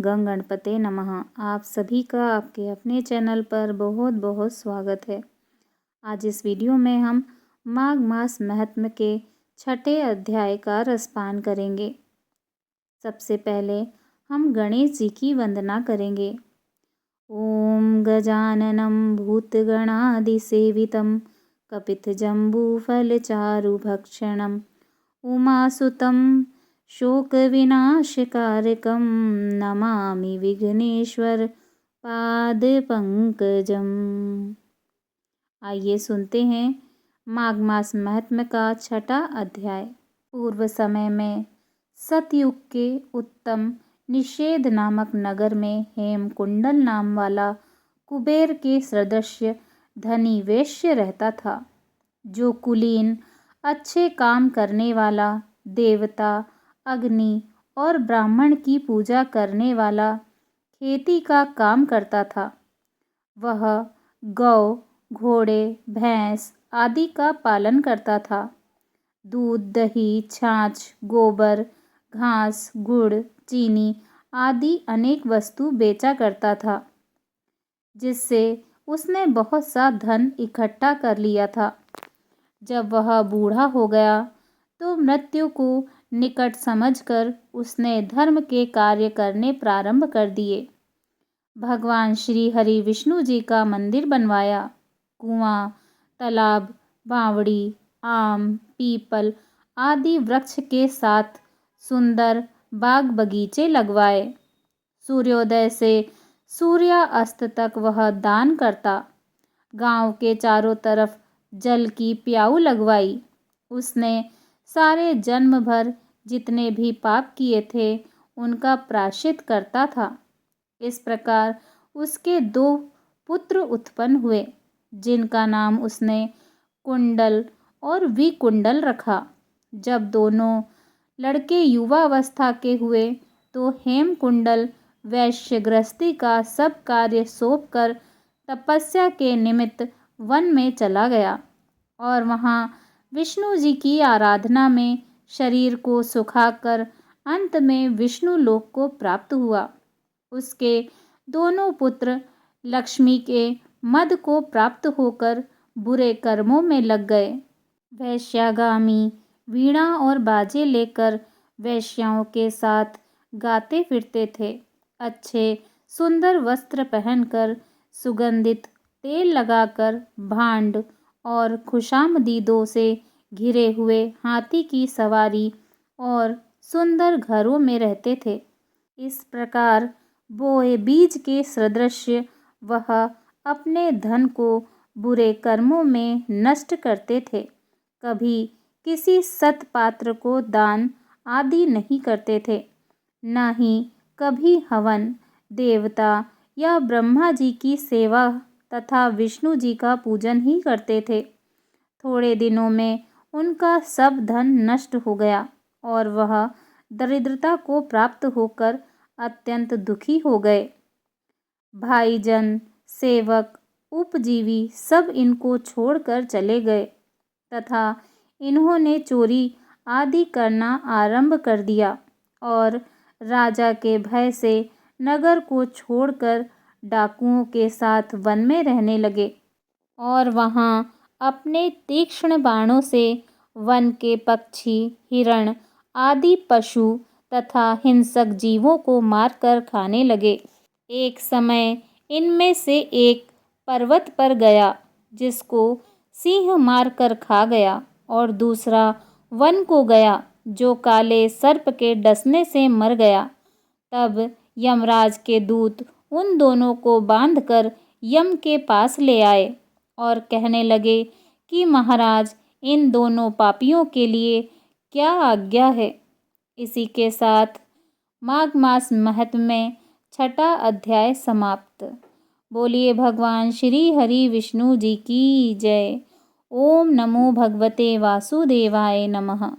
गंग गणपते नमः। आप सभी का आपके अपने चैनल पर बहुत बहुत स्वागत है। आज इस वीडियो में हम माघ मास महात्म्य के छठे अध्याय का रसपान करेंगे। सबसे पहले हम गणेश जी की वंदना करेंगे। ओम गजाननं भूतगणादिसेवितं कपितजम्बूफलचारुभक्षणं उमासुतं शोकविनाशकारकं नमामि विघ्नेश्वर पादपंकजम्। आइए सुनते हैं माघ मास महात्म्य का छठा अध्याय। पूर्व समय में सतयुग के उत्तम निषेध नामक नगर में हेमकुंडल नाम वाला कुबेर के सदृश्य धनी वैश्य रहता था, जो कुलीन, अच्छे काम करने वाला, देवता, अग्नि और ब्राह्मण की पूजा करने वाला, खेती का काम करता था। वह गौ, घोड़े, भैंस आदि का पालन करता था। दूध, दही, छाछ, गोबर, घास, गुड़, चीनी आदि अनेक वस्तु बेचा करता था, जिससे उसने बहुत सा धन इकट्ठा कर लिया था। जब वह बूढ़ा हो गया तो मृत्यु को निकट समझकर उसने धर्म के कार्य करने प्रारंभ कर दिए। भगवान श्री हरि विष्णु जी का मंदिर बनवाया, कुआं, तालाब, बावड़ी, आम, पीपल आदि वृक्ष के साथ सुंदर बाग बगीचे लगवाए। सूर्योदय से सूर्यास्त तक वह दान करता। गांव के चारों तरफ जल की प्याऊ लगवाई। उसने सारे जन्म भर जितने भी पाप किए थे उनका प्रायश्चित करता था। इस प्रकार उसके 2 पुत्र उत्पन्न हुए, जिनका नाम उसने कुंडल और विकुंडल रखा। जब दोनों लड़के युवावस्था के हुए तो हेमकुंडल वैश्य गृहस्थी का सब कार्य सौंपकर तपस्या के निमित्त वन में चला गया और वहां विष्णु जी की आराधना में शरीर को सुखाकर अंत में विष्णु लोक को प्राप्त हुआ। उसके दोनों पुत्र लक्ष्मी के मद को प्राप्त होकर बुरे कर्मों में लग गए। वैश्यागामी वीणा और बाजे लेकर वैश्याओं के साथ गाते फिरते थे। अच्छे सुंदर वस्त्र पहनकर, सुगंधित तेल लगाकर, भांड और खुशामदीदों से घिरे हुए हाथी की सवारी और सुंदर घरों में रहते थे। इस प्रकार बोए बीज के सदृश्य वह अपने धन को बुरे कर्मों में नष्ट करते थे। कभी किसी सत्पात्र को दान आदि नहीं करते थे, न ही कभी हवन, देवता या ब्रह्मा जी की सेवा तथा विष्णु जी का पूजन ही करते थे। थोड़े दिनों में उनका सब धन नष्ट हो गया और वह दरिद्रता को प्राप्त होकर अत्यंत दुखी हो गए। भाईजन, सेवक, उपजीवी सब इनको छोड़कर चले गए तथा इन्होंने चोरी आदि करना आरंभ कर दिया और राजा के भय से नगर को छोड़कर डाकुओं के साथ वन में रहने लगे और वहां अपने तीक्ष्ण बाणों से वन के पक्षी, हिरण आदि पशु तथा हिंसक जीवों को मारकर खाने लगे। एक समय इनमें से एक पर्वत पर गया, जिसको सिंह मारकर खा गया, और दूसरा वन को गया, जो काले सर्प के डसने से मर गया। तब यमराज के दूत उन दोनों को बांधकर यम के पास ले आए और कहने लगे कि महाराज, इन दोनों पापियों के लिए क्या आज्ञा है। इसी के साथ माघ मास महात्म्य में छठा अध्याय समाप्त। बोलिए भगवान श्री हरि विष्णु जी की जय। ओम नमो भगवते वासुदेवाय नमः।